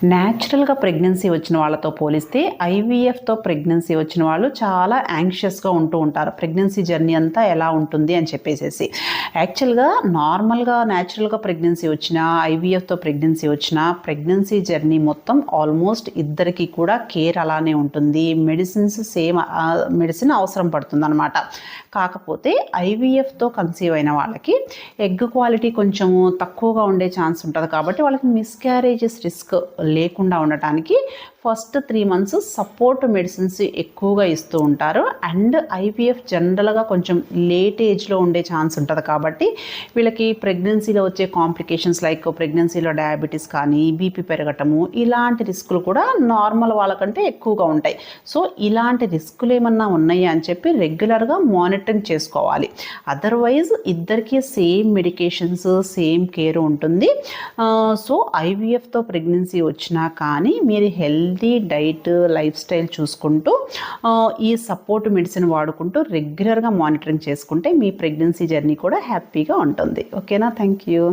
న్యాచురల్గా ప్రెగ్నెన్సీ వచ్చిన వాళ్ళతో పోలిస్తే ఐవీఎఫ్తో ప్రెగ్నెన్సీ వచ్చిన వాళ్ళు చాలా యాంగ్షియస్గా ఉంటూ ఉంటారు. ప్రెగ్నెన్సీ జర్నీ అంతా ఎలా ఉంటుంది అని చెప్పేసి యాక్చువల్గా నార్మల్గా న్యాచురల్గా ప్రెగ్నెన్సీ వచ్చినా ఐవీఎఫ్తో ప్రెగ్నెన్సీ వచ్చినా ప్రెగ్నెన్సీ జర్నీ మొత్తం ఆల్మోస్ట్ ఇద్దరికి కూడా కేర్ అలానే ఉంటుంది. మెడిసిన్ అవసరం పడుతుంది అనమాట. కాకపోతే ఐవీఎఫ్తో కన్సీవ్ అయిన వాళ్ళకి ఎగ్ క్వాలిటీ కొంచెము తక్కువగా ఉండే ఛాన్స్ ఉంటుంది. కాబట్టి వాళ్ళకి మిస్క్యారేజెస్ రిస్క్ లేకుండా ఉండటానికి ఫస్ట్ 3 months సపోర్ట్ మెడిసిన్స్ ఎక్కువగా ఇస్తూ ఉంటారు. అండ్ ఐవీఎఫ్ జనరల్గా కొంచెం లేట్ ఏజ్లో ఉండే ఛాన్స్ ఉంటుంది. కాబట్టి వీళ్ళకి ప్రెగ్నెన్సీలో వచ్చే కాంప్లికేషన్స్ లైక్ ప్రెగ్నెన్సీలో డయాబెటీస్ కానీ బీపీ పెరగటము ఇలాంటి రిస్కులు కూడా నార్మల్ వాళ్ళకంటే ఎక్కువగా ఉంటాయి. సో ఇలాంటి రిస్కులు ఏమన్నా ఉన్నాయా అని చెప్పి రెగ్యులర్గా మానిటరింగ్ చేసుకోవాలి. అదర్వైజ్ ఇద్దరికి సేమ్ మెడికేషన్స్ సేమ్ కేర్ ఉంటుంది. సో ఐవీఎఫ్తో ప్రెగ్నెన్సీ వచ్చినా కానీ మీరు హెల్తీ డైట్ లైఫ్ స్టైల్ చూసుకుంటూ ఈ సపోర్ట్ మెడిసిన్ వాడుకుంటూ రెగ్యులర్గా మానిటరింగ్ చేసుకుంటే మీ ప్రెగ్నెన్సీ జర్నీ కూడా హ్యాపీగా ఉంటుంది. ఓకేనా? Thank you.